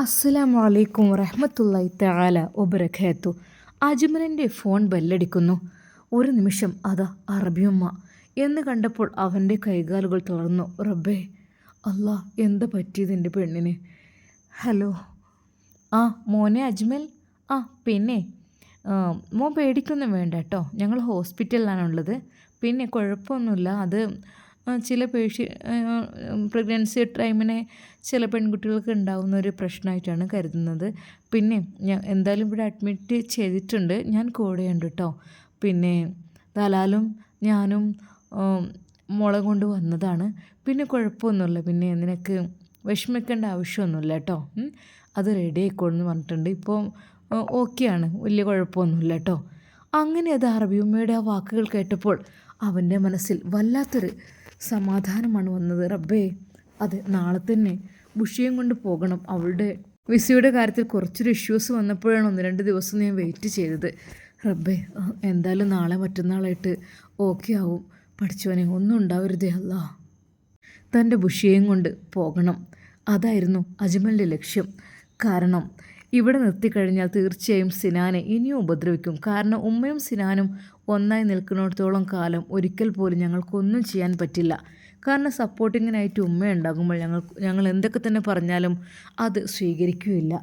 അസ്സലാമു അലൈക്കും വറഹ്മത്തുള്ളാഹി തആല വബറകാത്തു. അജ്മലിൻ്റെ ഫോൺ ബെല്ലടിക്കുന്നു. ഒരു നിമിഷം അതാ അറബിയുമ്മ എന്ന് കണ്ടപ്പോൾ അവൻ്റെ കൈകാലുകൾ തളർന്നു. റബ്ബേ, അല്ലാ, എന്താ പറ്റിയതിൻ്റെ പെണ്ണിന്? ഹലോ. ആ മോനെ അജ്മൽ. ആ പിന്നെ മോൻ പേടിക്കൊന്നും വേണ്ട കേട്ടോ, ഞങ്ങൾ ഹോസ്പിറ്റലിലാണുള്ളത്. പിന്നെ കുഴപ്പമൊന്നുമില്ല. അത് ചില പ്രഗ്നൻസി ടൈമിന് ചില പെൺകുട്ടികൾക്ക് ഉണ്ടാകുന്ന ഒരു പ്രശ്നമായിട്ടാണ് കരുതുന്നത്. പിന്നെ എന്തായാലും ഇവിടെ അഡ്മിറ്റ് ചെയ്തിട്ടുണ്ട്, ഞാൻ കൂടെയുണ്ട് കേട്ടോ. പിന്നെ ദലാലും ഞാനും മോളെ കൊണ്ട് വന്നതാണ്. പിന്നെ കുഴപ്പമൊന്നുമില്ല, പിന്നെ നിനക്ക് വിഷമിക്കേണ്ട ആവശ്യമൊന്നുമില്ല കേട്ടോ. അത് റെഡി ആയിക്കോളെന്ന് പറഞ്ഞിട്ടുണ്ട്. ഇപ്പോൾ ഓക്കെയാണ്, വലിയ കുഴപ്പമൊന്നുമില്ല കേട്ടോ. അങ്ങനെ അത് അറബിയമ്മയുടെ ആ വാക്കുകൾ കേട്ടപ്പോൾ അവൻ്റെ മനസ്സിൽ വല്ലാത്തൊരു സമാധാനമാണ് വന്നത്. റബ്ബേ, അതെ, നാളെ തന്നെ ബുഷിയും കൊണ്ട് പോകണം. അവളുടെ വിസയുടെ കാര്യത്തിൽ കുറച്ചൊരു ഇഷ്യൂസ് വന്നപ്പോഴാണ് 1-2 ദിവസം ഞാൻ വെയിറ്റ് ചെയ്തത്. റബ്ബേ, എന്തായാലും നാളെ മറ്റന്നാളായിട്ട് ഓക്കെ ആവും. പഠിച്ചവനെ, ഒന്നും ഉണ്ടാവരുതേ അല്ലാ. തൻ്റെ ബുഷിയെയും കൊണ്ട് പോകണം, അതായിരുന്നു അജ്മലിൻ്റെ ലക്ഷ്യം. കാരണം ഇവിടെ നിർത്തിക്കഴിഞ്ഞാൽ തീർച്ചയായും സിനാനെ ഇനിയും ഉപദ്രവിക്കും. കാരണം ഉമ്മയും സിനാനും ഒന്നായി നിൽക്കുന്നിടത്തോളം കാലം ഒരിക്കൽ പോലും ഞങ്ങൾക്കൊന്നും ചെയ്യാൻ പറ്റില്ല. കാരണം സപ്പോർട്ടിങ്ങിനായിട്ട് ഉമ്മയുണ്ടാകുമ്പോൾ ഞങ്ങൾ എന്തൊക്കെ തന്നെ പറഞ്ഞാലും അത് സ്വീകരിക്കുകയില്ല.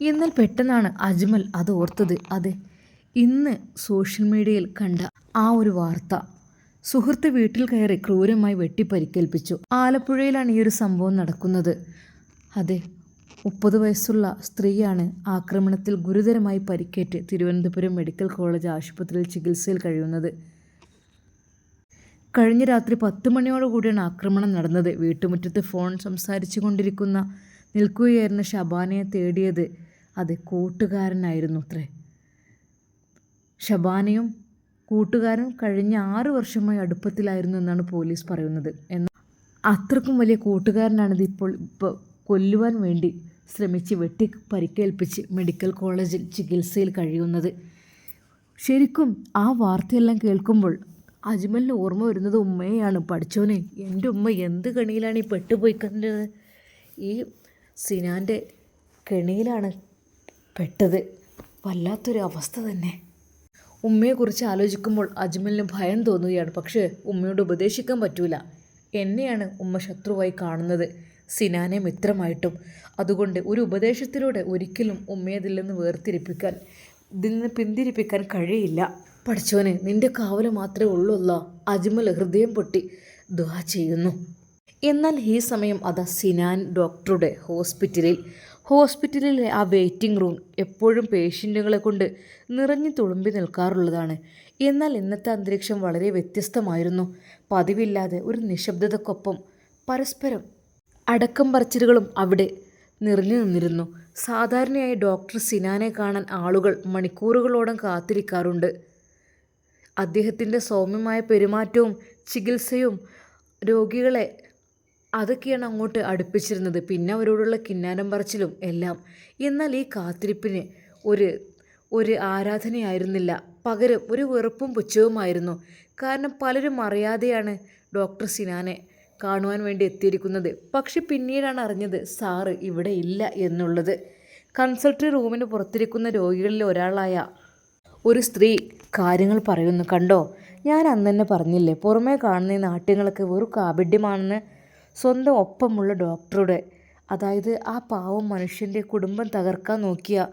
എന്നാൽ പെട്ടെന്നാണ് അജ്മൽ അത് ഓർത്തത്. അതെ, ഇന്ന് സോഷ്യൽ മീഡിയയിൽ കണ്ട ആ ഒരു വാർത്ത. സുഹൃത്ത് വീട്ടിൽ കയറി ക്രൂരമായി വെട്ടിപ്പരിക്കേൽപ്പിച്ചു. ആലപ്പുഴയിലാണ് ഈ ഒരു സംഭവം നടക്കുന്നത്. അതെ, 30 വയസ്സുള്ള സ്ത്രീയാണ് ആക്രമണത്തിൽ ഗുരുതരമായി പരിക്കേറ്റ് തിരുവനന്തപുരം മെഡിക്കൽ കോളേജ് ആശുപത്രിയിൽ ചികിത്സയിൽ കഴിയുന്നത്. കഴിഞ്ഞ രാത്രി 10 മണിയോടുകൂടിയാണ് ആക്രമണം നടന്നത്. വീട്ടുമുറ്റത്ത് ഫോൺ സംസാരിച്ചു നിൽക്കുകയായിരുന്ന ഷബാനയെ തേടിയത് അത് കൂട്ടുകാരനായിരുന്നു അത്രേ. ഷബാനയും കൂട്ടുകാരും കഴിഞ്ഞ 6 വർഷമായി അടുപ്പത്തിലായിരുന്നു എന്നാണ് പോലീസ് പറയുന്നത്. എന്നാൽ അത്രക്കും വലിയ കൂട്ടുകാരനാണിത് ഇപ്പോൾ കൊല്ലുവാൻ വേണ്ടി ശ്രമിച്ച് വെട്ടി പരിക്കേൽപ്പിച്ച് മെഡിക്കൽ കോളേജിൽ ചികിത്സയിൽ കഴിയുന്നത്. ശരിക്കും ആ വാർത്തയെല്ലാം കേൾക്കുമ്പോൾ അജ്മലിന് ഓർമ്മ വരുന്നത് ഉമ്മയെയാണ്. പഠിച്ചോനെ, എൻ്റെ ഉമ്മ എന്ത് കെണിയിലാണ് ഈ പെട്ടുപോയി കണ്ടത്. ഈ സിനാൻ്റെ കെണിയിലാണ് പെട്ടത്. വല്ലാത്തൊരു അവസ്ഥ തന്നെ. ഉമ്മയെക്കുറിച്ച് ആലോചിക്കുമ്പോൾ അജ്മലിന് ഭയം തോന്നുകയാണ്. പക്ഷേ ഉമ്മയോട് ഉപദേശിക്കാൻ പറ്റൂല. എന്നെയാണ് ഉമ്മ ശത്രുവായി കാണുന്നത്, സിനാനെ മിത്രമായിട്ടും. അതുകൊണ്ട് ഒരു ഉപദേശത്തിലൂടെ ഒരിക്കലും ഉമ്മയെ ഇതിൽ നിന്ന് പിന്തിരിപ്പിക്കാൻ കഴിയില്ല. പഠിച്ചോനെ, നിന്റെ കാവല് മാത്രമേ ഉള്ളൂല്ല. അജ്മൽ ഹൃദയം പൊട്ടി ദുആ ചെയ്യുന്നു. എന്നാൽ ഈ സമയം അതാ സിനാൻ ഡോക്ടറുടെ ഹോസ്പിറ്റലിലെ ആ വെയിറ്റിംഗ് റൂം എപ്പോഴും പേഷ്യൻറ്റുകളെ കൊണ്ട് നിറഞ്ഞു തുളുമ്പി നിൽക്കാറുള്ളതാണ്. എന്നാൽ ഇന്നത്തെ അന്തരീക്ഷം വളരെ വ്യത്യസ്തമായിരുന്നു. പതിവില്ലാതെ ഒരു നിശബ്ദതക്കൊപ്പം പരസ്പരം അടക്കം പറച്ചിലുകളും അവിടെ നിറഞ്ഞു നിന്നിരുന്നു. സാധാരണയായി ഡോക്ടർ സിനാനെ കാണാൻ ആളുകൾ മണിക്കൂറുകളോളം കാത്തിരിക്കാറുണ്ട്. അദ്ദേഹത്തിൻ്റെ സൗമ്യമായ പെരുമാറ്റവും ചികിത്സയും രോഗികളെ അതൊക്കെയാണ് അങ്ങോട്ട് അടുപ്പിച്ചിരുന്നത്. പിന്നെ അവരോടുള്ള കിന്നാരം പറച്ചിലും എല്ലാം. എന്നാൽ ഈ കാത്തിരിപ്പിന് ഒരു ആരാധനയായിരുന്നില്ല, പകരം ഒരു വെറുപ്പും പുച്ഛവുമായിരുന്നു. കാരണം പലരും അറിയാതെയാണ് ഡോക്ടർ സിനാനെ കാണുവാൻ വേണ്ടി എത്തിയിരിക്കുന്നത്. പക്ഷെ പിന്നീടാണ് അറിഞ്ഞത് സാറ് ഇവിടെ ഇല്ല എന്നുള്ളത്. കൺസൾട്ടറി റൂമിന് പുറത്തിരിക്കുന്ന രോഗികളിൽ ഒരാളായ ഒരു സ്ത്രീ കാര്യങ്ങൾ പറയുന്നു. കണ്ടോ, ഞാൻ അന്ന് തന്നെ പറഞ്ഞില്ലേ, പുറമേ കാണുന്ന ഈ നാട്യങ്ങളൊക്കെ വെറും കാപഢ്യമാണെന്ന്. സ്വന്തം ഒപ്പമുള്ള ഡോക്ടറുടെ, അതായത് ആ പാവം മനുഷ്യൻ്റെ കുടുംബം തകർക്കാൻ നോക്കിയ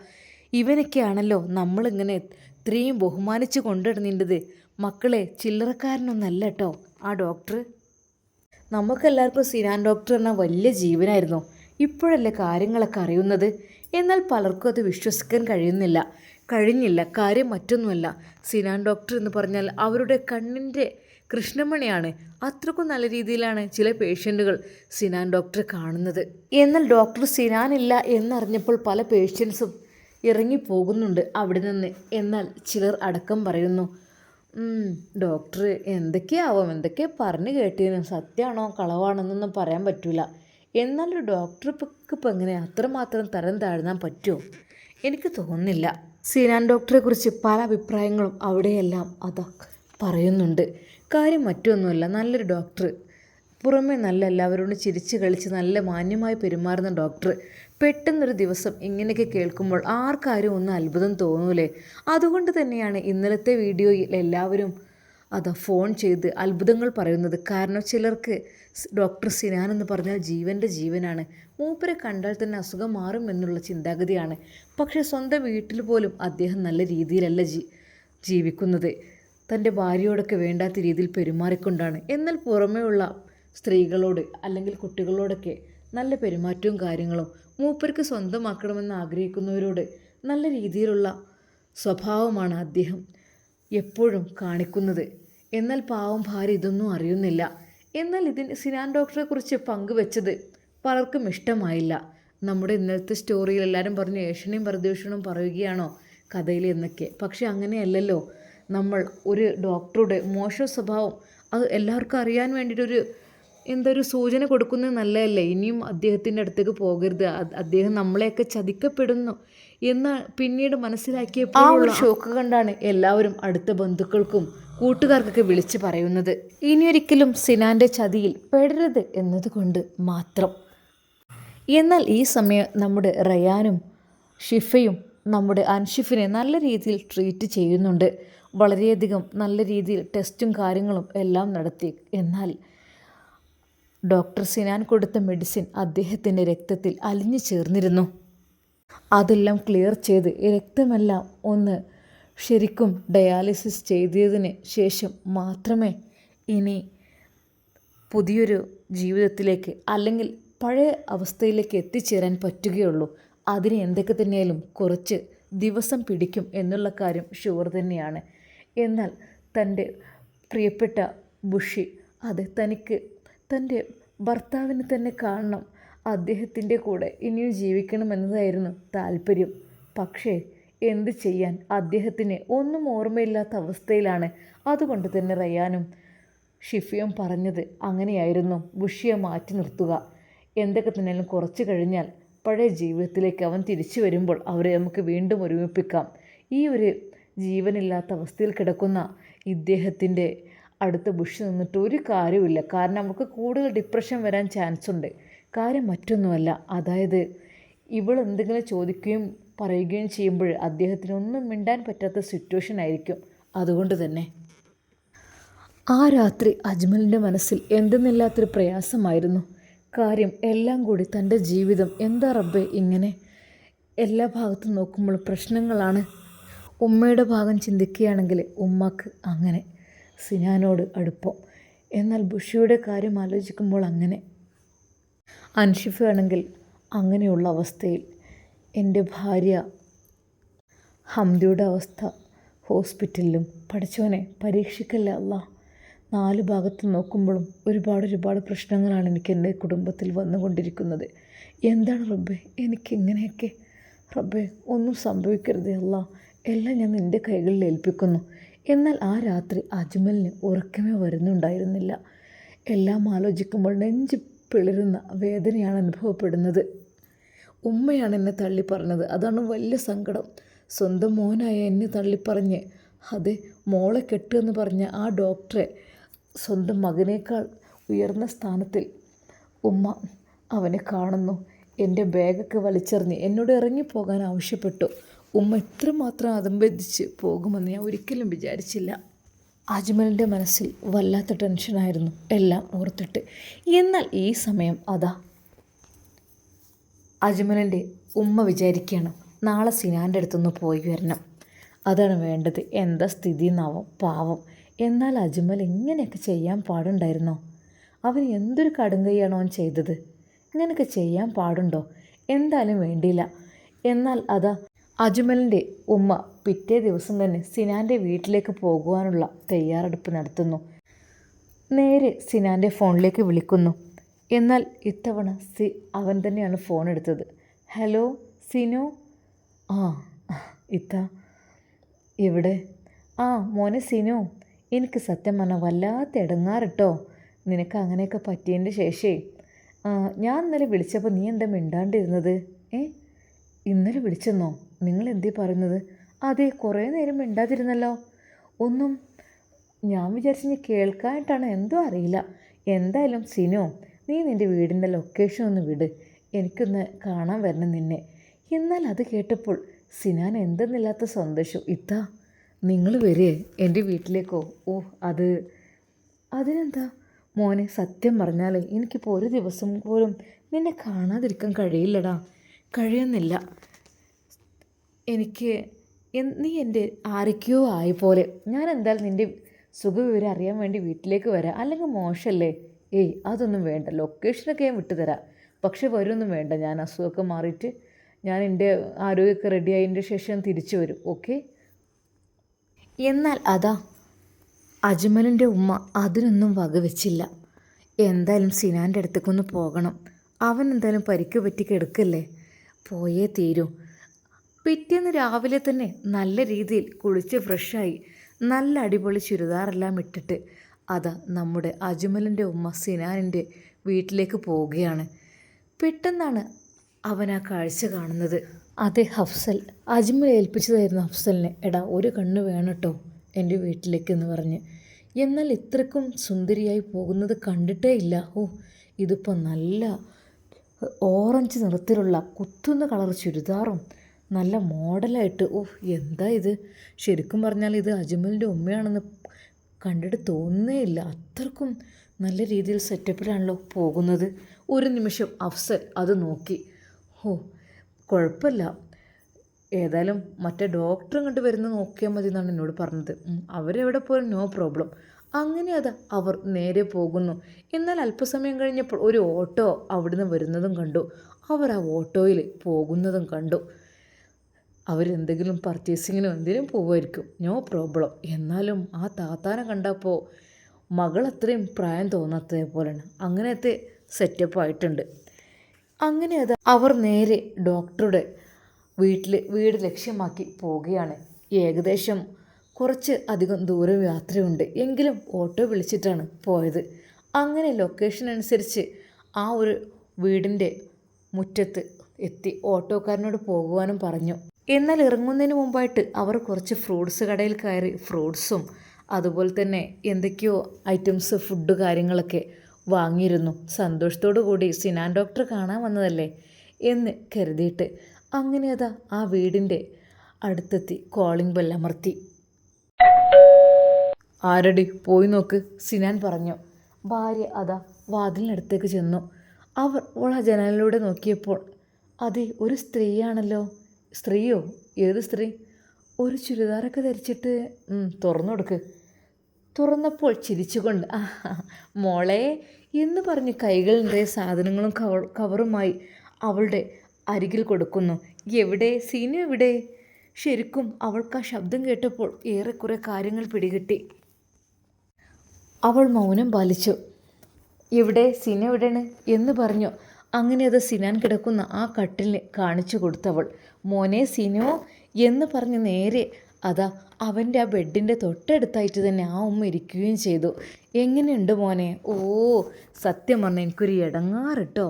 ഇവനൊക്കെയാണല്ലോ നമ്മളിങ്ങനെ ഇത്രയും ബഹുമാനിച്ച് കൊണ്ടിടുന്നേണ്ടത്. മക്കളെ, ചില്ലറക്കാരനൊന്നല്ല കേട്ടോ ആ ഡോക്ടർ. നമുക്കെല്ലാവർക്കും സിനാൻ ഡോക്ടർ എന്ന വലിയ ജീവനായിരുന്നു. ഇപ്പോഴല്ലേ കാര്യങ്ങളൊക്കെ അറിയുന്നത്. എന്നാൽ പലർക്കും അത് വിശ്വസിക്കാൻ കഴിഞ്ഞില്ല. കാര്യം മറ്റൊന്നുമല്ല, സിനാൻ ഡോക്ടർ എന്ന് പറഞ്ഞാൽ അവരുടെ കണ്ണിൻ്റെ കൃഷ്ണമണിയാണ്. അത്രക്കും നല്ല രീതിയിലാണ് ചില പേഷ്യൻറ്റുകൾ സിനാൻ ഡോക്ടറെ കാണുന്നത്. എന്നാൽ ഡോക്ടർ സിനാനില്ല എന്നറിഞ്ഞപ്പോൾ പല പേഷ്യൻസും ഇറങ്ങിപ്പോകുന്നുണ്ട് അവിടെ നിന്ന്. എന്നാൽ ചിലർ അടക്കം പറയുന്നു, ഡോക്ടർ എന്തൊക്കെ പറഞ്ഞു കേട്ടിരുന്നു, സത്യമാണോ കളവാണോ എന്നൊന്നും പറയാൻ പറ്റില്ല. എന്നാലൊരു ഡോക്ടർക്ക് ഇപ്പം എങ്ങനെ അത്രമാത്രം തരം താഴ്ന്നാൻ പറ്റുമോ? എനിക്ക് തോന്നുന്നില്ല. സിനാൻ ഡോക്ടറെക്കുറിച്ച് പല അഭിപ്രായങ്ങളും അവിടെയെല്ലാം അതാ പറയുന്നുണ്ട്. കാര്യം മറ്റൊന്നുമല്ല, നല്ലൊരു ഡോക്ടർ, പുറമേ നല്ല എല്ലാവരോടും ചിരിച്ച് കളിച്ച് നല്ല മാന്യമായി പെരുമാറുന്ന ഡോക്ടർ. പെട്ടെന്നൊരു ദിവസം ഇങ്ങനെയൊക്കെ കേൾക്കുമ്പോൾ ആർക്കാരും ഒന്ന് അത്ഭുതം തോന്നൂലേ? അതുകൊണ്ട് തന്നെയാണ് ഇന്നലത്തെ വീഡിയോയിൽ എല്ലാവരും ഫോൺ ചെയ്ത് അത്ഭുതങ്ങൾ പറയുന്നത്. കാരണം ചിലർക്ക് ഡോക്ടർ സിനാൻ എന്ന് പറഞ്ഞാൽ ജീവൻ്റെ ജീവനാണ്. മൂപ്പരെ കണ്ടാൽ തന്നെ അസുഖം മാറും എന്നുള്ള ചിന്താഗതിയാണ്. പക്ഷേ സ്വന്തം വീട്ടിൽ പോലും അദ്ദേഹം നല്ല രീതിയിലല്ല ജീവിക്കുന്നത്. തൻ്റെ ഭാര്യയോടൊക്കെ വേണ്ടാത്ത രീതിയിൽ പെരുമാറിക്കൊണ്ടാണ്. എന്നാൽ പുറമേയുള്ള സ്ത്രീകളോട് അല്ലെങ്കിൽ കുട്ടികളോടൊക്കെ നല്ല പെരുമാറ്റവും കാര്യങ്ങളും, മൂപ്പർക്ക് സ്വന്തമാക്കണമെന്ന് ആഗ്രഹിക്കുന്നവരോട് നല്ല രീതിയിലുള്ള സ്വഭാവമാണ് അദ്ദേഹം എപ്പോഴും കാണിക്കുന്നത്. എന്നാൽ പാവം ഭാര്യ ഇതൊന്നും അറിയുന്നില്ല. എന്നാൽ സിനാൻ ഡോക്ടറെ കുറിച്ച് പങ്കുവെച്ചത് പലർക്കും ഇഷ്ടമായില്ല. നമ്മുടെ ഇന്നത്തെ സ്റ്റോറിയിൽ എല്ലാവരും പറഞ്ഞു ഏഷണിയും പരദൂഷണവും പറയുകയാണോ കഥയിൽ എന്നൊക്കെ. പക്ഷെ അങ്ങനെയല്ലല്ലോ. നമ്മൾ ഒരു ഡോക്ടറുടെ മോശം സ്വഭാവം അത് എല്ലാവർക്കും അറിയാൻ വേണ്ടിയിട്ടൊരു എന്തൊരു സൂചന കൊടുക്കുന്നത് നല്ലതല്ലേ? ഇനിയും അദ്ദേഹത്തിൻ്റെ അടുത്തേക്ക് പോകരുത്, അദ്ദേഹം നമ്മളെയൊക്കെ ചതിക്കപ്പെടുന്നു എന്ന് പിന്നീട് മനസ്സിലാക്കിയപ്പോൾ ആ ഒരു ഷോക്ക് കണ്ടാണ് എല്ലാവരും അടുത്ത ബന്ധുക്കൾക്കും കൂട്ടുകാർക്കൊക്കെ വിളിച്ച് പറയുന്നത്. ഇനിയൊരിക്കലും സിനാൻ്റെ ചതിയിൽ പെടരുത് എന്നതുകൊണ്ട് മാത്രം. എന്നാൽ ഈ സമയം നമ്മുടെ റയാനും ഷിഫയും നമ്മുടെ അൻഷിഫിനെ നല്ല രീതിയിൽ ട്രീറ്റ് ചെയ്യുന്നുണ്ട്. വളരെയധികം നല്ല രീതിയിൽ ടെസ്റ്റും കാര്യങ്ങളും എല്ലാം നടത്തി. എന്നാൽ ഡോക്ടർ സിനാൻ കൊടുത്ത മെഡിസിൻ അദ്ദേഹത്തിൻ്റെ രക്തത്തിൽ അലിഞ്ഞു ചേർന്നിരുന്നു. അതെല്ലാം ക്ലിയർ ചെയ്ത് രക്തമെല്ലാം ഒന്ന് ശരിക്കും ഡയാലിസിസ് ചെയ്തതിന് ശേഷം മാത്രമേ ഇനി പുതിയൊരു ജീവിതത്തിലേക്ക് അല്ലെങ്കിൽ പഴയ അവസ്ഥയിലേക്ക് എത്തിച്ചേരാൻ പറ്റുകയുള്ളൂ. അതിന് എന്തൊക്കെ തന്നെയായാലും കുറച്ച് ദിവസം പിടിക്കും എന്നുള്ള കാര്യം ഷുവർ തന്നെയാണ്. എന്നാൽ തൻ്റെ പ്രിയപ്പെട്ട ബുഷി തനിക്ക് തൻ്റെ ഭർത്താവിനെ തന്നെ കാണണം, അദ്ദേഹത്തിൻ്റെ കൂടെ ഇനിയും ജീവിക്കണമെന്നതായിരുന്നു താല്പര്യം. പക്ഷേ എന്ത് ചെയ്യാൻ, അദ്ദേഹത്തിന് ഒന്നും ഓർമ്മയില്ലാത്ത അവസ്ഥയിലാണ്. അതുകൊണ്ട് തന്നെ റയാനും ഷിഫയും പറഞ്ഞത് അങ്ങനെയായിരുന്നു, ബുഷിയെ മാറ്റി നിർത്തുക. എന്തൊക്കെ തന്നെയാലും കുറച്ച് കഴിഞ്ഞാൽ പഴയ ജീവിതത്തിലേക്ക് അവൻ തിരിച്ചു വരുമ്പോൾ അവരെ നമുക്ക് വീണ്ടും ഒരുമിപ്പിക്കാം. ഈ ഒരു ജീവനില്ലാത്ത അവസ്ഥയിൽ കിടക്കുന്ന ഇദ്ദേഹത്തിൻ്റെ അടുത്ത ബുഷ് നിന്നിട്ട് ഒരു കാര്യമില്ല. കാരണം നമുക്ക് കൂടുതൽ ഡിപ്രഷൻ വരാൻ ചാൻസ് ഉണ്ട്. കാര്യം മറ്റൊന്നുമല്ല, അതായത് ഇവൾ എന്തെങ്കിലും ചോദിക്കുകയും പറയുകയും ചെയ്യുമ്പോൾ അദ്ദേഹത്തിന് ഒന്നും മിണ്ടാൻ പറ്റാത്ത സിറ്റുവേഷൻ ആയിരിക്കും. അതുകൊണ്ട് തന്നെ ആ രാത്രി അജ്മലിൻ്റെ മനസ്സിൽ എന്തെന്നില്ലാത്തൊരു പ്രയാസമായിരുന്നു. കാര്യം എല്ലാം കൂടി തൻ്റെ ജീവിതം എന്താ റബ്ബേ ഇങ്ങനെ എല്ലാ ഭാഗത്തും നോക്കുമ്പോൾ പ്രശ്നങ്ങളാണ്. ഉമ്മയുടെ ഭാഗം ചിന്തിക്കുകയാണെങ്കിൽ ഉമ്മക്ക് അങ്ങനെ സിനാനോട് അടുപ്പം, എന്നാൽ ബുഷിയുടെ കാര്യം ആലോചിക്കുമ്പോൾ അങ്ങനെ. അൻഷിഫ ആണെങ്കിൽ അങ്ങനെയുള്ള അവസ്ഥയിൽ. എൻ്റെ ഭാര്യ ഹംദയുടെ അവസ്ഥ ഹോസ്പിറ്റലിലും. പഠിച്ചവനെ പരീക്ഷിക്കല്ല അല്ലാ. 4 ഭാഗത്ത് നോക്കുമ്പോഴും ഒരുപാട് പ്രശ്നങ്ങളാണ് എനിക്ക് എൻ്റെ കുടുംബത്തിൽ വന്നുകൊണ്ടിരിക്കുന്നത്. എന്താണ് റബ്ബേ എനിക്കിങ്ങനെയൊക്കെ? റബ്ബേ ഒന്നും സംഭവിക്കരുതേ അല്ലാ, എല്ലാം ഞാൻ നിൻ്റെ കൈകളിൽ ഏൽപ്പിക്കുന്നു. എന്നാൽ ആ രാത്രി അജ്മലിന് ഉറക്കമേ വരുന്നുണ്ടായിരുന്നില്ല. എല്ലാം ആലോചിക്കുമ്പോൾ നെഞ്ച് പിളരുന്ന വേദനയാണ് അനുഭവപ്പെടുന്നത്. ഉമ്മയാണ് എന്നെ തള്ളിപ്പറഞ്ഞത്, അതാണ് വലിയ സങ്കടം. സ്വന്തം മോനായ എന്നെ തള്ളിപ്പറഞ്ഞ് അതെ മോളെ കെട്ടുമെന്ന് പറഞ്ഞ ആ ഡോക്ടറെ സ്വന്തം മകനേക്കാൾ ഉയർന്ന സ്ഥാനത്തിൽ ഉമ്മ അവനെ കാണുന്നു. എൻ്റെ ബാഗൊക്കെ വലിച്ചെറിഞ്ഞ് എന്നോട് ഇറങ്ങിപ്പോകാൻ ആവശ്യപ്പെട്ടു. ഉമ്മ ഇത്രമാത്രം അതമ്പതിച്ച് പോകുമെന്ന് ഞാൻ ഒരിക്കലും വിചാരിച്ചില്ല. അജ്മലിൻ്റെ മനസ്സിൽ വല്ലാത്ത ടെൻഷനായിരുന്നു എല്ലാം ഓർത്തിട്ട്. എന്നാൽ ഈ സമയം അജ്മലിൻ്റെ ഉമ്മ വിചാരിക്കുകയാണ് നാളെ സിനാൻ്റെ അടുത്തൊന്ന് പോയി വരണം, അതാണ് വേണ്ടത്. എന്താ സ്ഥിതി എന്നാവും പാവം. എന്നാൽ അജ്മൽ ഇങ്ങനെയൊക്കെ ചെയ്യാൻ പാടുണ്ടായിരുന്നോ? അവൻ എന്തൊരു കടുങ്കൈയാണോ അവൻ ചെയ്തത്? ഇങ്ങനെയൊക്കെ ചെയ്യാൻ പാടുണ്ടോ? എന്തായാലും വേണ്ടിയില്ല. എന്നാൽ അജ്മലിൻ്റെ ഉമ്മ പിറ്റേ ദിവസം തന്നെ സിനാൻ്റെ വീട്ടിലേക്ക് പോകുവാനുള്ള തയ്യാറെടുപ്പ് നടത്തുന്നു. നേരെ സിനാൻ്റെ ഫോണിലേക്ക് വിളിക്കുന്നു. എന്നാൽ ഇത്തവണ അവൻ തന്നെയാണ് ഫോൺ എടുത്തത്. ഹലോ സിനു. ആ ഇത്ത ഇവിടെ. ആ മോനെ സിനു, എനിക്ക് സത്യം പറഞ്ഞാൽ വല്ലാത്ത ഇടങ്ങാറിട്ടോ നിനക്ക് അങ്ങനെയൊക്കെ പറ്റിയതിൻ്റെ ശേഷേ. ഞാൻ ഇന്നലെ വിളിച്ചപ്പോൾ നീ എന്താ മിണ്ടാണ്ടിരുന്നത്? ഇന്നലെ വിളിച്ചെന്നോ? നിങ്ങൾ എന്തേ പറയുന്നത്? അതെ, കുറേ നേരം മിണ്ടാതിരുന്നല്ലോ. ഒന്നും ഞാൻ വിചാരിച്ച് നീ കേൾക്കാനായിട്ടാണ്, എന്തോ അറിയില്ല. എന്തായാലും സിനു, നീ നിൻ്റെ വീടിൻ്റെ ലൊക്കേഷൻ ഒന്ന് വിട്. എനിക്കൊന്ന് കാണാൻ വരണം നിന്നെ. എന്നാൽ അത് കേട്ടപ്പോൾ സിനാൻ എന്തെന്നില്ലാത്ത സന്തോഷം. ഇത്താ നിങ്ങൾ വരേ എൻ്റെ വീട്ടിലേക്കോ? ഓ അതിനെന്താ മോനെ, സത്യം പറഞ്ഞാൽ എനിക്കിപ്പോൾ ഒരു ദിവസം പോലും നിന്നെ കാണാതിരിക്കാൻ കഴിയില്ലടാ. കഴിയുന്നില്ല. എനിക്ക് നീ എൻ്റെ ആരൊക്കെയോ ആയ പോലെ. ഞാൻ എന്തായാലും നിൻ്റെ സുഖവിവരം അറിയാൻ വേണ്ടി വീട്ടിലേക്ക് വരാം. അല്ലെങ്കിൽ മോശമല്ലേ? ഏയ് അതൊന്നും വേണ്ട, ലൊക്കേഷനൊക്കെ ഞാൻ വിട്ടുതരാം. പക്ഷെ വരുമൊന്നും വേണ്ട. ഞാൻ അസുഖമൊക്കെ മാറിയിട്ട് ഞാൻ എൻ്റെ ആരോഗ്യമൊക്കെ റെഡി ആയതിൻ്റെ ശേഷം തിരിച്ചു വരും. ഓക്കെ? എന്നാൽ അതാ അജ്മലിൻ്റെ ഉമ്മ അതിനൊന്നും വകവെച്ചില്ല. എന്തായാലും സിനാൻ്റെ അടുത്തേക്കൊന്ന് പോകണം. അവൻ എന്തായാലും പരിക്ക് പറ്റി കിടക്കല്ലേ, പോയേ തീരൂ. പിറ്റേന്ന് രാവിലെ തന്നെ നല്ല രീതിയിൽ കുളിച്ച് ഫ്രഷായി നല്ല അടിപൊളി ചുരിദാറെല്ലാം ഇട്ടിട്ട് അതാ നമ്മുടെ അജ്മലിൻ്റെ ഉമ്മ സിനാനിൻ്റെ വീട്ടിലേക്ക് പോവുകയാണ്. പെട്ടെന്നാണ് അവൻ ആ കാഴ്ച കാണുന്നത്. അതെ, ഹഫ്സൽ. അജ്മൽ ഏൽപ്പിച്ചതായിരുന്നു ഹഫ്സലിനെ. എടാ ഒരു കണ്ണ് വേണം കേട്ടോ എൻ്റെ വീട്ടിലേക്ക് എന്ന് പറഞ്ഞ്. എന്നാൽ ഇത്രക്കും സുന്ദരിയായി പോകുന്നത് കണ്ടിട്ടേ ഇല്ല. ഓ, ഇതിപ്പോൾ നല്ല ഓറഞ്ച് നിറത്തിലുള്ള കുത്തുന്ന കളർ ചുരിദാറും നല്ല മോഡലായിട്ട്. ഓ, എന്താ ഇത്! ശരിക്കും പറഞ്ഞാൽ ഇത് അജ്മലിൻ്റെ ഉമ്മയാണെന്ന് കണ്ടിട്ട് തോന്നുന്നേ ഇല്ല. അത്രക്കും നല്ല രീതിയിൽ സെറ്റപ്പിലാണല്ലോ പോകുന്നത്. ഒരു നിമിഷം അഫ്സൽ അത് നോക്കി. ഓ, കുഴപ്പമില്ല, ഏതായാലും മറ്റേ ഡോക്ടർ ഇങ്ങോട്ട് വരുന്നത് നോക്കിയാൽ മതി എന്നാണ് എന്നോട് പറഞ്ഞത്. അവരെവിടെ പോലും നോ പ്രോബ്ലം. അങ്ങനെ അത് അവർ നേരെ പോകുന്നു. എന്നാൽ അല്പസമയം കഴിഞ്ഞപ്പോൾ ഒരു ഓട്ടോ അവിടുന്ന് വരുന്നതും കണ്ടു. അവർ ആ ഓട്ടോയിൽ പോകുന്നതും കണ്ടു. അവരെന്തെങ്കിലും പർച്ചേസിങ്ങിനോ എന്തെങ്കിലും പോകുമായിരിക്കും, നോ പ്രോബ്ലം. എന്നാലും ആ താത്താനെ കണ്ടപ്പോൾ മകൾ അത്രയും പ്രായം തോന്നാത്തത് പോലെയാണ്. അങ്ങനത്തെ സെറ്റപ്പായിട്ടുണ്ട്. അങ്ങനെ അത് അവർ നേരെ ഡോക്ടറുടെ വീട് ലക്ഷ്യമാക്കി പോവുകയാണ്. ഏകദേശം കുറച്ച് അധികം ദൂരം യാത്രയുണ്ട്. എങ്കിലും ഓട്ടോ വിളിച്ചിട്ടാണ് പോയത്. അങ്ങനെ ലൊക്കേഷൻ അനുസരിച്ച് ആ ഒരു വീടിൻ്റെ മുറ്റത്ത് എത്തി ഓട്ടോക്കാരനോട് പോകുവാനും പറഞ്ഞു. എന്നാൽ ഇറങ്ങുന്നതിന് മുമ്പായിട്ട് അവർ കുറച്ച് ഫ്രൂട്ട്സ് കടയിൽ കയറി ഫ്രൂട്ട്സും അതുപോലെ തന്നെ എന്തൊക്കെയോ ഐറ്റംസ് ഫുഡ് കാര്യങ്ങളൊക്കെ വാങ്ങിയിരുന്നു. സന്തോഷത്തോടു കൂടി സിനാൻ ഡോക്ടർ കാണാൻ വന്നതല്ലേ എന്ന് കരുതിയിട്ട് അങ്ങനെ അതാ ആ വീടിൻ്റെ അടുത്തെത്തി കോളിംഗ് ബെൽ അമർത്തി. ആരടി, പോയി നോക്ക്, സിനാൻ പറഞ്ഞു. ഭാര്യ അതാ വാതിലിനടുത്തേക്ക് ചെന്നു. അവൾ ആ ജനലിലൂടെ നോക്കിയപ്പോൾ അതെ, ഒരു സ്ത്രീയാണല്ലോ. സ്ത്രീയോ? ഏത് സ്ത്രീ? ഒരു ചുരിദാറൊക്കെ ധരിച്ചിട്ട്. തുറന്നു കൊടുക്ക്. തുറന്നപ്പോൾ ചിരിച്ചുകൊണ്ട് മോളെ എന്ന് പറഞ്ഞ് കൈകൾ നിറയെ സാധനങ്ങളും കവറുമായി അവളുടെ അരികിൽ കൊടുക്കുന്നു. എവിടെ സീനു, എവിടെ? ശരിക്കും അവൾക്ക് ആ ശബ്ദം കേട്ടപ്പോൾ ഏറെക്കുറെ കാര്യങ്ങൾ പിടികിട്ടി. അവൾ മൗനം പാലിച്ചു. എവിടെ സീന, എവിടെയാണ് എന്ന് പറഞ്ഞു. അങ്ങനെ അത് സിനാൻ കിടക്കുന്ന ആ കട്ടിലിന് കാണിച്ചു കൊടുത്തവൾ. മോനെ സീനോ എന്ന് പറഞ്ഞ് നേരെ അതാ അവൻ്റെ ആ ബെഡിൻ്റെ തൊട്ടടുത്തായിട്ട് തന്നെ ആ ഉമ്മ ഇരിക്കുകയും ചെയ്തു. എങ്ങനെയുണ്ട് മോനെ? ഓ, സത്യം പറഞ്ഞാൽ എനിക്കൊരു ഇടങ്ങാറിട്ടോ.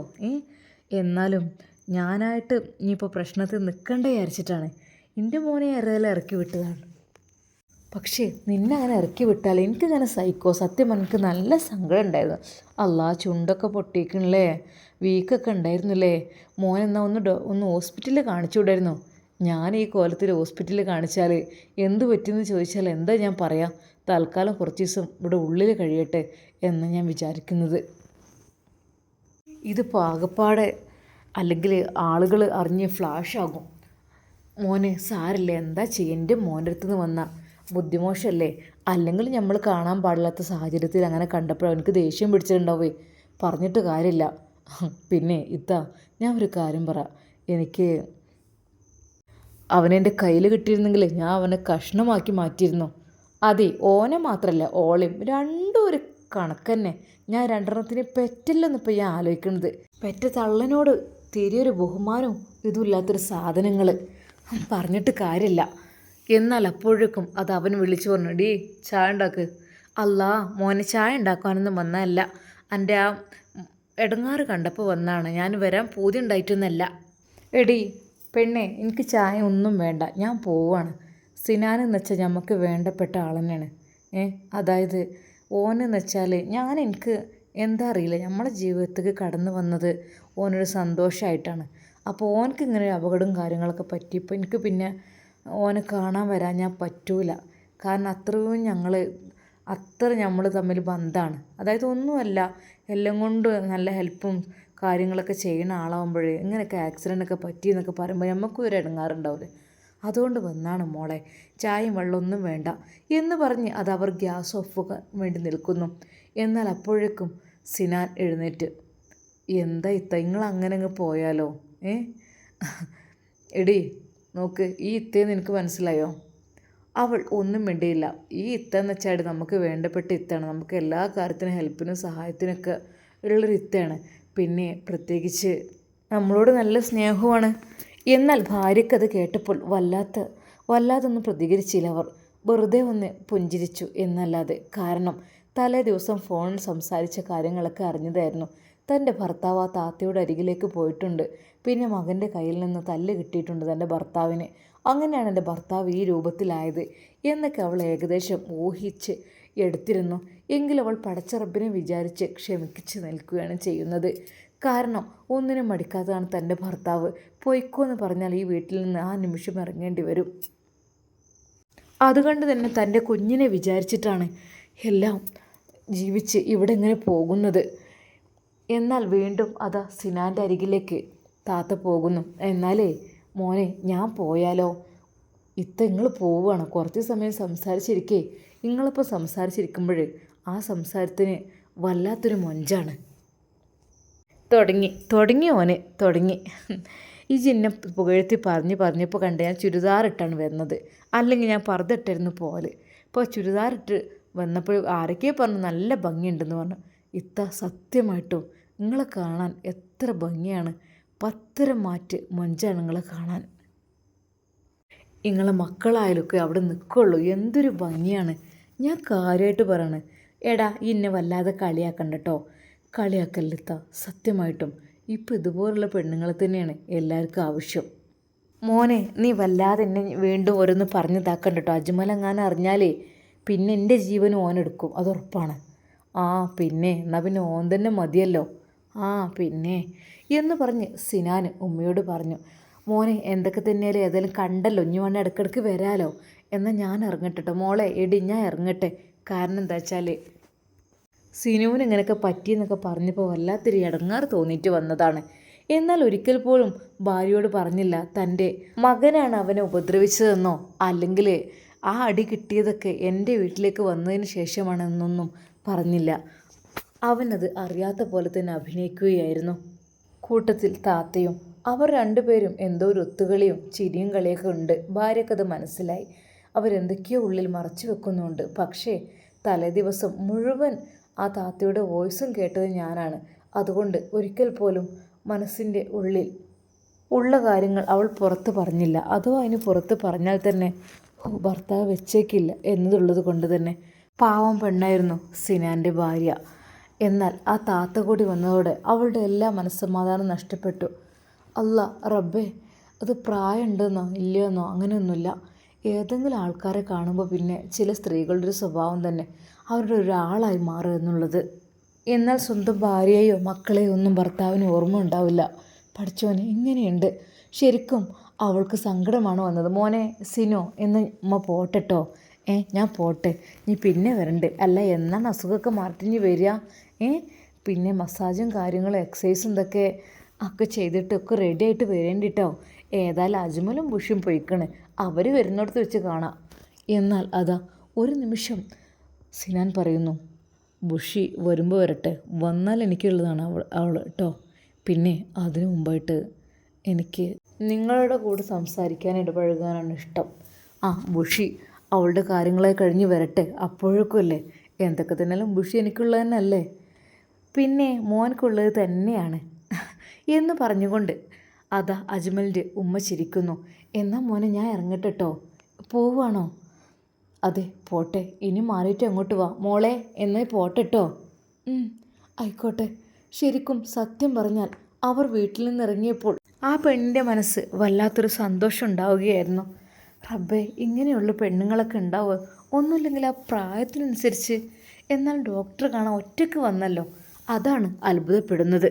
എന്നാലും ഞാനായിട്ട് ഇനിയിപ്പോൾ പ്രശ്നത്തിൽ നിൽക്കണ്ട വിചാരിച്ചിട്ടാണ് എൻ്റെ മോനെ ഏറെല്ലാം ഇറക്കി വിട്ടതാണ്. പക്ഷേ നിന്നെ അങ്ങനെ ഇറക്കി വിട്ടാൽ എനിക്കിങ്ങനെ സഹിക്കോ? സത്യം എനിക്ക് നല്ല സങ്കടം ഉണ്ടായിരുന്നു. അല്ലാ, ചുണ്ടൊക്കെ പൊട്ടിക്കണല്ലേ, വീക്കൊക്കെ ഉണ്ടായിരുന്നില്ലേ മോനെന്നാ ഒന്ന് ഹോസ്പിറ്റലിൽ കാണിച്ചു വിടായിരുന്നു. ഞാൻ ഈ കോലത്തിൽ ഹോസ്പിറ്റലിൽ കാണിച്ചാൽ എന്ത് പറ്റിയെന്ന് ചോദിച്ചാൽ എന്താ ഞാൻ പറയാം? തൽക്കാലം കുറച്ച് ദിവസം ഇവിടെ ഉള്ളിൽ കഴിയട്ടെ എന്ന് ഞാൻ വിചാരിക്കുന്നത്. ഇത് പാകപ്പാടെ അല്ലെങ്കിൽ ആളുകൾ അറിഞ്ഞ് ഫ്ലാഷാകും. മോനെ സാരല്ലേ, എന്താ ചെയ്യുക, എൻ്റെ മോൻ്റെ അടുത്തുനിന്ന് വന്ന ബുദ്ധിമോശമല്ലേ. അല്ലെങ്കിൽ നമ്മൾ കാണാൻ പാടില്ലാത്ത സാഹചര്യത്തിൽ അങ്ങനെ കണ്ടപ്പോൾ എനിക്ക് ദേഷ്യം പിടിച്ചിട്ടുണ്ടാവേ. പറഞ്ഞിട്ട് കാര്യമില്ല. പിന്നെ ഇത്താ, ഞാൻ ഒരു കാര്യം പറയാം. എനിക്ക് അവനെൻ്റെ കയ്യിൽ കിട്ടിയിരുന്നെങ്കിൽ ഞാൻ അവനെ കഷ്ണമാക്കി മാറ്റിയിരുന്നു. അതെ, ഓനെ മാത്രമല്ല ഓളയും രണ്ടും ഒരു കണക്കന്നെ. ഞാൻ രണ്ടെണ്ണത്തിന് പെറ്റില്ലെന്ന് ഇപ്പം ഞാൻ ആലോചിക്കുന്നത്. പെറ്റ തള്ളനോട് തിരിയൊരു ബഹുമാനവും ഇതുമില്ലാത്തൊരു സാധനങ്ങൾ. പറഞ്ഞിട്ട് കാര്യമില്ല. എന്നാൽ അപ്പോഴേക്കും അത് അവൻ വിളിച്ചു പറഞ്ഞു, ഡീ ചായ ഉണ്ടാക്ക്. അല്ലാ മോനെ, ചായ ഉണ്ടാക്കാനൊന്നും വന്നതല്ല, എൻ്റെ ആ ഇടങ്ങാറ് കണ്ടപ്പോൾ വന്നാണ്. ഞാൻ വരാൻ പൂതി ഉണ്ടായിട്ടൊന്നല്ല. എടി പെണ്ണെ, എനിക്ക് ചായ ഒന്നും വേണ്ട, ഞാൻ പോവാണ്. സിനാനെന്ന് വെച്ചാൽ നമുക്ക് വേണ്ടപ്പെട്ട ആൾ തന്നെയാണ്. അതായത് ഓനെന്ന് വെച്ചാൽ എനിക്ക് എന്താ അറിയില്ല, നമ്മളെ ജീവിതത്തേക്ക് കടന്നു വന്നത് ഓനൊരു സന്തോഷമായിട്ടാണ്. അപ്പോൾ ഓനക്ക് ഇങ്ങനെ ഒരു അപകടവും കാര്യങ്ങളൊക്കെ പറ്റിയപ്പോൾ എനിക്ക് പിന്നെ ഓനെ കാണാൻ വരാൻ ഞാൻ പറ്റൂല. കാരണം അത്ര നമ്മൾ തമ്മിൽ ബന്ധമാണ്. അതായത് ഒന്നുമല്ല, എല്ലാം കൊണ്ട് നല്ല ഹെൽപ്പും കാര്യങ്ങളൊക്കെ ചെയ്യുന്ന ആളാകുമ്പോഴേ ഇങ്ങനെയൊക്കെ ആക്സിഡൻ്റൊക്കെ പറ്റിയെന്നൊക്കെ പറയുമ്പോൾ നമുക്കും ഒരു ഇടങ്ങാറുണ്ടാവില്ലേ. അതുകൊണ്ട് വന്നാണ് മോളെ, ചായയും വെള്ളമൊന്നും വേണ്ട എന്ന് പറഞ്ഞ് അത് അവർ ഗ്യാസ് ഓഫ് വേണ്ടി നിൽക്കുന്നു. എന്നാൽ അപ്പോഴേക്കും സിനാൻ എഴുന്നേറ്റ്, എന്താ ഇത്ത നിങ്ങൾ അങ്ങനെ അങ്ങ് പോയാലോ? എടി നോക്ക്, ഈ ഇത്തേന്ന് എനിക്ക് മനസ്സിലായോ? അവൾ ഒന്നും മിണ്ടിയില്ല. ഈ ഇത്തയെന്ന് വെച്ചാൽ നമുക്ക് വേണ്ടപ്പെട്ട ഇത്താണ്, നമുക്ക് എല്ലാ കാര്യത്തിനും ഹെൽപ്പിനും സഹായത്തിനൊക്കെ ഉള്ളൊരു ഇത്തയാണ്. പിന്നെ പ്രത്യേകിച്ച് നമ്മളോട് നല്ല സ്നേഹമാണ്. എന്നാൽ ഭാര്യയ്ക്കത് കേട്ടപ്പോൾ വല്ലാതൊന്നും പ്രതികരിച്ചില്ല. അവർ വെറുതെ ഒന്ന് പുഞ്ചിരിച്ചു എന്നല്ലാതെ. കാരണം തലേ ദിവസം ഫോണിൽ സംസാരിച്ച കാര്യങ്ങളൊക്കെ അറിഞ്ഞതായിരുന്നു. തൻ്റെ ഭർത്താവ് ആ താത്തയുടെ അരികിലേക്ക് പോയിട്ടുണ്ട്. പിന്നെ മകൻ്റെ കയ്യിൽ നിന്ന് തല്ല് കിട്ടിയിട്ടുണ്ട് തൻ്റെ ഭർത്താവിന്. അങ്ങനെയാണ് എൻ്റെ ഭർത്താവ് ഈ രൂപത്തിലായത് എന്നൊക്കെ അവൾ ഏകദേശം ഊഹിച്ച് എടുത്തിരുന്നു. എങ്കിലും അവൾ പടച്ച റബ്ബിനെ വിചാരിച്ച് ക്ഷമിച്ച് നിൽക്കുകയാണ് ചെയ്യുന്നത്. കാരണം ഒന്നിനും മടിക്കാത്തതാണ് തൻ്റെ ഭർത്താവ്. പൊയ്ക്കോ എന്ന് പറഞ്ഞാൽ ഈ വീട്ടിൽ നിന്ന് ആ നിമിഷം ഇറങ്ങേണ്ടി വരും. അതുകൊണ്ട് തന്നെ തൻ്റെ കുഞ്ഞിനെ വിചാരിച്ചിട്ടാണ് എല്ലാം ജീവിച്ച് ഇവിടെ ഇങ്ങനെ പോകുന്നത്. എന്നാൽ വീണ്ടും അതാ സിനാൻ്റെ അരികിലേക്ക് താത്ത പോകുന്നു. എന്നാലേ മോനെ, ഞാൻ പോയാലോ? നിങ്ങൾ പോവുകയാണ്, കുറച്ച് സമയം സംസാരിച്ചിരിക്കേ. നിങ്ങളിപ്പോൾ സംസാരിച്ചിരിക്കുമ്പോൾ ആ സംസാരത്തിന് വല്ലാത്തൊരു മൊഞ്ചാണ്. തുടങ്ങി ഓനെ തുടങ്ങി. ഈ ജിന്നെ പുകഴ്ത്തി പറഞ്ഞപ്പോൾ കണ്ട് ഞാൻ ചുരിദാറിട്ടാണ് വരുന്നത്, അല്ലെങ്കിൽ ഞാൻ പർദ്ദ പോലെ. ഇപ്പോൾ ചുരിദാറിട്ട് വന്നപ്പോൾ ആരൊക്കെ പറഞ്ഞു നല്ല ഭംഗിയുണ്ടെന്ന് പറഞ്ഞു. ഇത്ത സത്യമായിട്ടും നിങ്ങളെ കാണാൻ എത്ര ഭംഗിയാണ്, പത്തരം മാറ്റ് മൊഞ്ചാണ് നിങ്ങളെ കാണാൻ. നിങ്ങളെ മക്കളായാലൊക്കെ അവിടെ നിൽക്കുള്ളൂ, എന്തൊരു ഭംഗിയാണ്. ഞാൻ കാര്യമായിട്ട് പറയണേ. എടാ ഇന്നെ വല്ലാതെ കളിയാക്കണ്ട കേട്ടോ. കളിയാക്കല്ലിത്ത, സത്യമായിട്ടും ഇപ്പം ഇതുപോലുള്ള പെണ്ണുങ്ങളെ തന്നെയാണ് എല്ലാവർക്കും ആവശ്യം. മോനെ, നീ വല്ലാതെ എന്നെ വീണ്ടും ഓരോന്ന് പറഞ്ഞു താക്കണ്ട കേട്ടോ. അജ്മലെങ്ങാനും അറിഞ്ഞാലേ പിന്നെ എൻ്റെ ജീവനും ഓനെടുക്കും, അതുറപ്പാണ്. പിന്നെ എന്നാൽ പിന്നെ ഓൻ തന്നെ മതിയല്ലോ. പിന്നെ എന്ന് പറഞ്ഞ് സിനാൻ ഉമ്മയോട് പറഞ്ഞു. മോനെ, എന്തൊക്കെ തന്നെയാലും ഏതായാലും കണ്ടല്ലോ, ഇനി വേണേൽ ഇടയ്ക്കിടയ്ക്ക് വരാലോ. എന്നാൽ ഞാൻ ഇറങ്ങട്ടെ മോളെ. എടി ഞാൻ ഇറങ്ങട്ടെ. കാരണം എന്താ വെച്ചാൽ സിനുവിന് ഇങ്ങനെയൊക്കെ പറ്റിയെന്നൊക്കെ പറഞ്ഞപ്പോൾ വല്ലാത്തൊരു ഇടങ്ങാറ് തോന്നിയിട്ട് വന്നതാണ്. എന്നാൽ ഒരിക്കൽ പോലും ഭാര്യയോട് പറഞ്ഞില്ല തൻ്റെ മകനാണ് അവനെ ഉപദ്രവിച്ചതെന്നോ അല്ലെങ്കിൽ ആ അടി കിട്ടിയതൊക്കെ എൻ്റെ വീട്ടിലേക്ക് വന്നതിന് ശേഷമാണെന്നൊന്നും പറഞ്ഞില്ല. അവനത് അറിയാത്ത പോലെ തന്നെ അഭിനയിക്കുകയായിരുന്നു. കൂട്ടത്തിൽ താത്തയും. അവർ രണ്ടുപേരും എന്തോ ഒരു ഒത്തുകളിയും ചിരിയും കളിയൊക്കെ ഉണ്ട്. ഭാര്യക്കത് മനസ്സിലായി. അവരെന്തൊക്കെയോ ഉള്ളിൽ മറച്ചു വെക്കുന്നുണ്ട്. പക്ഷേ തലേ ദിവസം മുഴുവൻ ആ താത്തയുടെ വോയിസും കേട്ടത് ഞാനാണ്. അതുകൊണ്ട് ഒരിക്കൽ പോലും മനസ്സിൻ്റെ ഉള്ളിൽ ഉള്ള കാര്യങ്ങൾ അവൾ പുറത്ത് പറഞ്ഞില്ല. അഥവാ അതിന് പുറത്ത് പറഞ്ഞാൽ തന്നെ ഭർത്താവ് വെച്ചേക്കില്ല എന്നതുള്ളത് കൊണ്ട് തന്നെ. പാവം പെണ്ണായിരുന്നു സിനാൻ്റെ ഭാര്യ. എന്നാൽ ആ താത്ത കൂടി വന്നതോടെ അവളുടെ എല്ലാ മനസ്സമാധാനം നഷ്ടപ്പെട്ടു. അല്ലാ റബ്ബേ, അത് പ്രായമുണ്ടെന്നോ ഇല്ലയെന്നോ അങ്ങനെയൊന്നുമില്ല. ഏതെങ്കിലും ആൾക്കാരെ കാണുമ്പോൾ പിന്നെ ചില സ്ത്രീകളുടെ ഒരു സ്വഭാവം തന്നെ അവരുടെ ഒരാളായി മാറുക എന്നുള്ളത്. എന്നാൽ സ്വന്തം ഭാര്യയെയോ മക്കളെയോ ഒന്നും ഭർത്താവിന് ഓർമ്മ ഉണ്ടാവില്ല. പഠിച്ചോനെ, ഇങ്ങനെയുണ്ട്. ശരിക്കും അവൾക്ക് സങ്കടമാണ് വന്നത്. മോനെ സിനോ, എന്ന് ഉമ്മ പോട്ടെട്ടോ. ഞാൻ പോട്ടെ, നീ പിന്നെ വരണ്ട്. അല്ല, എന്നാണ് അസുഖമൊക്കെ മാറ്റി വരിക? പിന്നെ മസാജും കാര്യങ്ങളും എക്സസൈസും ഒക്കെ ചെയ്തിട്ടൊക്കെ റെഡി ആയിട്ട് വരേണ്ടിട്ടോ. ഏതായാലും അജ്മലും ബുഷിയും പോയിക്കണ്, അവർ വരുന്നിടത്ത് വെച്ച് കാണാം. എന്നാൽ അതാ ഒരു നിമിഷം സിനാൻ പറയുന്നു, ബുഷി വരുമ്പോൾ വരട്ടെ, വന്നാൽ എനിക്കുള്ളതാണ് അവൾ കേട്ടോ. പിന്നെ അതിനു മുമ്പായിട്ട് എനിക്ക് നിങ്ങളുടെ കൂടെ സംസാരിക്കാൻ ഇടപഴകാനാണ് ഇഷ്ടം. ബുഷി അവളുടെ കാര്യങ്ങളെ കഴിഞ്ഞ് വരട്ടെ, അപ്പോഴേക്കും അല്ലേ. എന്തൊക്കെ തന്നെയാലും ബുഷി എനിക്കുള്ളത് തന്നെയല്ലേ, പിന്നെ മോനക്കുള്ളത് തന്നെയാണ് എന്ന് പറഞ്ഞുകൊണ്ട് അതാ അജ്മലിൻ്റെ ഉമ്മ ചിരിക്കുന്നു. എന്നാൽ മോനെ ഞാൻ ഇറങ്ങട്ടെ കേട്ടോ. പോവുകയാണോ? അതെ പോട്ടെ, ഇനി മാറിയിട്ട് അങ്ങോട്ട് വാ മോളെ. എന്നാൽ പോട്ടെ കേട്ടോ. ആയിക്കോട്ടെ. ശരിക്കും സത്യം പറഞ്ഞാൽ അവർ വീട്ടിൽ നിന്നിറങ്ങിയപ്പോൾ ആ പെണ്ണിൻ്റെ മനസ്സ് വല്ലാത്തൊരു സന്തോഷം ഉണ്ടാവുകയായിരുന്നു. റബ്ബേ, ഇങ്ങനെയുള്ള പെണ്ണുങ്ങളൊക്കെ ഉണ്ടാവുക, ഒന്നുമില്ലെങ്കിൽ ആ പ്രായത്തിനനുസരിച്ച്. എന്നാൽ ഡോക്ടർ കാണാൻ ഒറ്റയ്ക്ക് വന്നല്ലോ, അതാണ് അത്ഭുതപ്പെടുന്നത്.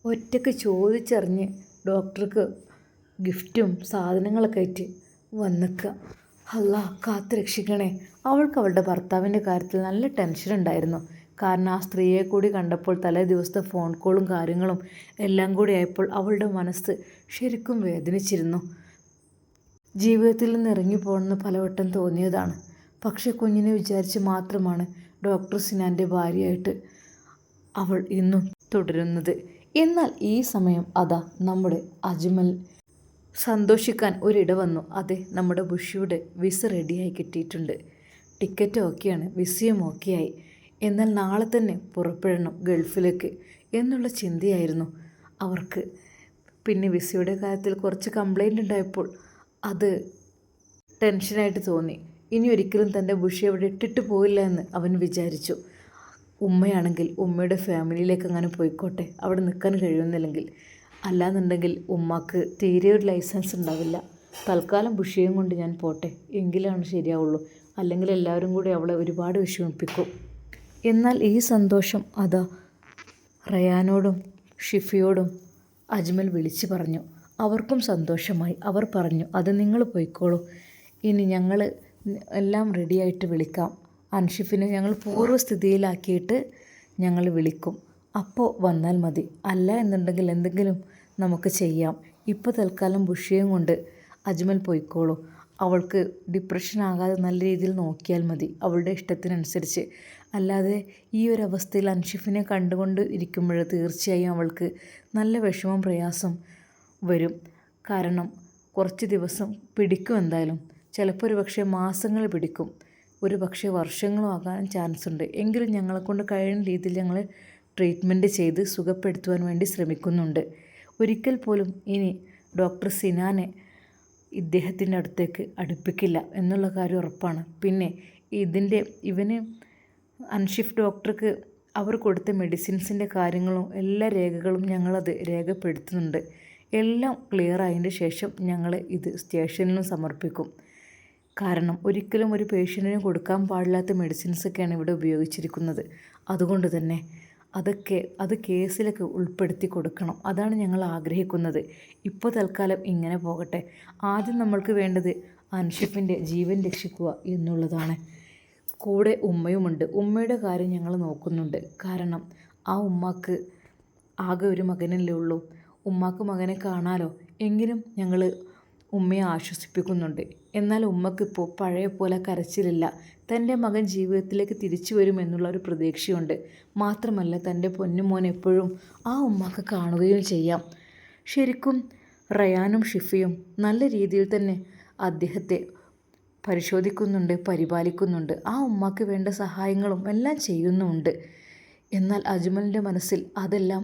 ഒറ്റയ്ക്ക് ചോദിച്ചറിഞ്ഞ് ഡോക്ടർക്ക് ഗിഫ്റ്റും സാധനങ്ങളൊക്കെ ആയിട്ട് വന്നിക്കുക. അല്ലാ കാത്തു രക്ഷിക്കണേ. അവൾക്ക് അവളുടെ ഭർത്താവിൻ്റെ കാര്യത്തിൽ നല്ല ടെൻഷൻ ഉണ്ടായിരുന്നു. കാരണം ആ സ്ത്രീയെ കൂടി കണ്ടപ്പോൾ തലേ ദിവസത്തെ ഫോൺ കോളും കാര്യങ്ങളും എല്ലാം കൂടി ആയപ്പോൾ അവളുടെ മനസ്സ് ശരിക്കും വേദനിച്ചിരുന്നു. ജീവിതത്തിൽ നിന്ന് ഇറങ്ങിപ്പോകണമെന്ന് പലവട്ടം തോന്നിയതാണ്. പക്ഷെ കുഞ്ഞിനെ വിചാരിച്ച് മാത്രമാണ് ഡോക്ടർ സിനാൻ്റെ ഭാര്യയായിട്ട് അവൾ ഇന്നും തുടരുന്നത്. എന്നാൽ ഈ സമയം അതാ നമ്മുടെ അജ്മൽ സന്തോഷിക്കാൻ ഒരിട വന്നു. അതെ, നമ്മുടെ ബുഷിയുടെ വിസ റെഡിയായി കിട്ടിയിട്ടുണ്ട്. ടിക്കറ്റ് ഓക്കെയാണ്, വിസയും ഓക്കെയായി. എന്നാൽ നാളെ തന്നെ പുറപ്പെടണം ഗൾഫിലേക്ക് എന്നുള്ള ചിന്തയായിരുന്നു അവർക്ക്. പിന്നെ വിസയുടെ കാര്യത്തിൽ കുറച്ച് കംപ്ലൈൻ്റ് ഉണ്ടായപ്പോൾ അത് ടെൻഷനായിട്ട് തോന്നി. ഇനി ഒരിക്കലും തൻ്റെ ബുഷി അവിടെ ഇട്ടിട്ട് പോയില്ല എന്ന് അവൻ വിചാരിച്ചു. ഉമ്മയാണെങ്കിൽ ഉമ്മയുടെ ഫാമിലിയിലേക്ക് അങ്ങനെ പോയിക്കോട്ടെ, അവിടെ നിൽക്കാൻ കഴിയുന്നില്ലെങ്കിൽ. അല്ലാന്നുണ്ടെങ്കിൽ ഉമ്മക്ക് തീരെ ഒരു ലൈസൻസ് ഉണ്ടാവില്ല. തൽക്കാലം ബുഷിയും കൊണ്ട് ഞാൻ പോട്ടെ, എങ്കിലാണ് ശരിയാവുള്ളൂ. അല്ലെങ്കിൽ എല്ലാവരും കൂടി അവളെ ഒരുപാട് വിഷമിപ്പിക്കും. എന്നാൽ ഈ സന്തോഷം അതാ റയാനോടും ഷിഫിയോടും അജ്മൽ വിളിച്ചു പറഞ്ഞു. അവർക്കും സന്തോഷമായി. അവർ പറഞ്ഞു, അത് നിങ്ങൾ പോയിക്കോളൂ, ഇനി ഞങ്ങൾ എല്ലാം റെഡിയായിട്ട് വിളിക്കാം. അൻഷിഫിനെ ഞങ്ങൾ പൂർവ്വസ്ഥിതിയിലാക്കിയിട്ട് ഞങ്ങൾ വിളിക്കും, അപ്പോൾ വന്നാൽ മതി. അല്ല എന്നുണ്ടെങ്കിൽ എന്തെങ്കിലും നമുക്ക് ചെയ്യാം. ഇപ്പോൾ തൽക്കാലം ബുഷിയും കൊണ്ട് അജ്മൽ പോയിക്കോളൂ. അവൾക്ക് ഡിപ്രഷൻ ആകാതെ നല്ല രീതിയിൽ നോക്കിയാൽ മതി, അവളുടെ ഇഷ്ടത്തിനനുസരിച്ച്. അല്ലാതെ ഈ ഒരു അവസ്ഥയിൽ അൻഷിഫിനെ കണ്ടുകൊണ്ട് ഇരിക്കുമ്പോൾ തീർച്ചയായും അവൾക്ക് നല്ല വിഷമം പ്രയാസം വരും. കാരണം കുറച്ച് ദിവസം പിടിക്കും എന്തായാലും. ചിലപ്പോൾ ഒരു പക്ഷേ മാസങ്ങൾ പിടിക്കും, ഒരു പക്ഷേ വർഷങ്ങളും ആകാൻ ചാൻസ് ഉണ്ട്. എങ്കിലും ഞങ്ങളെക്കൊണ്ട് കഴിയുന്ന രീതിയിൽ ഞങ്ങൾ ട്രീറ്റ്മെൻറ്റ് ചെയ്ത് സുഖപ്പെടുത്തുവാൻ വേണ്ടി ശ്രമിക്കുന്നുണ്ട്. ഒരിക്കൽ പോലും ഇനി ഡോക്ടർ സിനാനെ ഇദ്ദേഹത്തിൻ്റെ അടുത്തേക്ക് അടുപ്പിക്കില്ല എന്നുള്ള കാര്യം ഉറപ്പാണ്. പിന്നെ ഇവന് അൻഷിഫ് ഡോക്ടർക്ക് അവർ കൊടുത്ത മെഡിസിൻസിൻ്റെ കാര്യങ്ങളും എല്ലാ രേഖകളും ഞങ്ങളത് രേഖപ്പെടുത്തുന്നുണ്ട്. എല്ലാം ക്ലിയർ ആയതിന് ശേഷം ഞങ്ങൾ ഇത് സ്റ്റേഷനിലും സമർപ്പിക്കും. കാരണം ഒരിക്കലും ഒരു പേഷ്യൻറ്റിന് കൊടുക്കാൻ പാടില്ലാത്ത മെഡിസിൻസൊക്കെയാണ് ഇവിടെ ഉപയോഗിച്ചിരിക്കുന്നത്. അതുകൊണ്ട് തന്നെ അത് കേസിലൊക്കെ ഉൾപ്പെടുത്തി കൊടുക്കണം. അതാണ് ഞങ്ങൾ ആഗ്രഹിക്കുന്നത്. ഇപ്പോൾ തൽക്കാലം ഇങ്ങനെ പോകട്ടെ. ആദ്യം നമ്മൾക്ക് വേണ്ടത് അൻഷിഫിൻ്റെ ജീവൻ രക്ഷിക്കുക എന്നുള്ളതാണ്. കൂടെ ഉമ്മയുമുണ്ട്. ഉമ്മയുടെ കാര്യം ഞങ്ങൾ നോക്കുന്നുണ്ട്. കാരണം ആ ഉമ്മാക്ക് ആകെ ഒരു മകനല്ലേ ഉള്ളൂ. ഉമ്മാക്ക് മകനെ കാണാലോ. എങ്കിലും ഞങ്ങൾ ഉമ്മയെ ആശ്വസിപ്പിക്കുന്നുണ്ട്. എന്നാൽ ഉമ്മക്കിപ്പോൾ പഴയ പോലെ കരച്ചിലില്ല. തൻ്റെ മകൻ ജീവിതത്തിലേക്ക് തിരിച്ചു വരുമെന്നുള്ള ഒരു പ്രതീക്ഷയുണ്ട്. മാത്രമല്ല തൻ്റെ പൊന്നുമോൻ എപ്പോഴും ആ ഉമ്മാക്ക് കാണുകയും ചെയ്യാം. ശരിക്കും റയാനും ഷിഫിയും നല്ല രീതിയിൽ തന്നെ അദ്ദേഹത്തെ പരിശോധിക്കുന്നുണ്ട്, പരിപാലിക്കുന്നുണ്ട്. ആ ഉമ്മാക്ക് വേണ്ട സഹായങ്ങളും എല്ലാം ചെയ്യുന്നുമുണ്ട്. എന്നാൽ അജ്മലിൻ്റെ മനസ്സിൽ അതെല്ലാം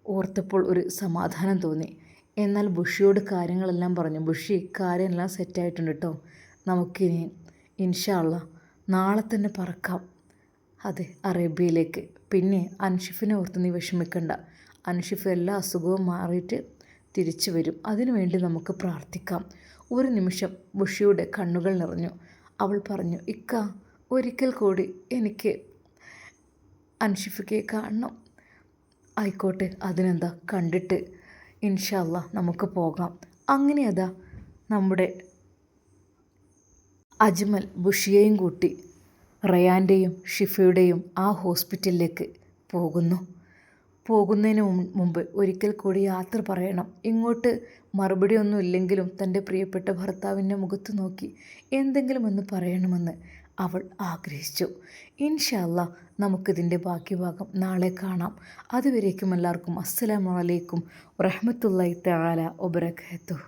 ഓർത്തപ്പോൾ ഒരു സമാധാനം തോന്നി. എന്നാൽ ബുഷിയോട് കാര്യങ്ങളെല്ലാം പറഞ്ഞു. ബുഷി, കാര്യമെല്ലാം സെറ്റായിട്ടുണ്ട് കേട്ടോ, നമുക്കിനി ഇൻഷാ അള്ളാ നാളെ തന്നെ പറക്കാം. അതെ, അറേബ്യയിലേക്ക്. പിന്നെ അൻഷിഫിനെ ഓർത്ത് നീ വിഷമിക്കണ്ട. അൻഷിഫ് എല്ലാ അസുഖവും മാറിയിട്ട് തിരിച്ചു വരും. അതിനുവേണ്ടി നമുക്ക് പ്രാർത്ഥിക്കാം. ഒരു നിമിഷം ബുഷിയുടെ കണ്ണുകൾ നിറഞ്ഞു. അവൾ പറഞ്ഞു, ഇക്ക ഒരിക്കൽ കൂടി എനിക്ക് അൻഷിഫിനെ കാണണം. ആയിക്കോട്ടെ, അതിനെന്താ, കണ്ടിട്ട് ഇൻഷാ അള്ളാ നമുക്ക് പോകാം. അങ്ങനെ അതാ നമ്മുടെ അജ്മൽ ബുഷിയെയും കൂട്ടി റയാൻ്റെയും ഷിഫയുടെയും ആ ഹോസ്പിറ്റലിലേക്ക് പോകുന്നതിന് മുമ്പ് ഒരിക്കൽ കൂടി യാത്ര പറയണം. ഇങ്ങോട്ട് മറുപടിയൊന്നും ഇല്ലെങ്കിലും തൻ്റെ പ്രിയപ്പെട്ട ഭർത്താവിൻ്റെ മുഖത്ത് നോക്കി എന്തെങ്കിലും ഒന്ന് പറയണമെന്ന് അവൾ ആഗ്രഹിച്ചു. ഇൻഷാ അല്ലാ നമുക്കിതിൻ്റെ ബാക്കി ഭാഗം നാളെ കാണാം. അതുവരേക്കും എല്ലാവർക്കും അസ്സലാമു അലൈക്കും വറഹ്മത്തുള്ളാഹി തആല വബറകാതുഹു.